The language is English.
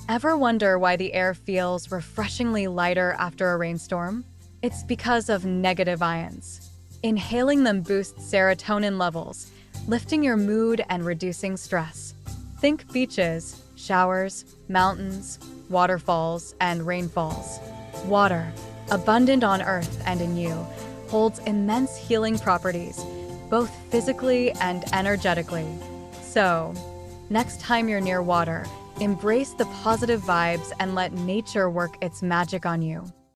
Ever wonder why the air feels refreshingly lighter after a rainstorm? It's because of negative ions. Inhaling them boosts serotonin levels, lifting your mood and reducing stress. Think beaches, showers, mountains, waterfalls, and rainfalls. Water, abundant on Earth and in you, holds immense healing properties, both physically and energetically. So, next time you're near water, embrace the positive vibes and let nature work its magic on you.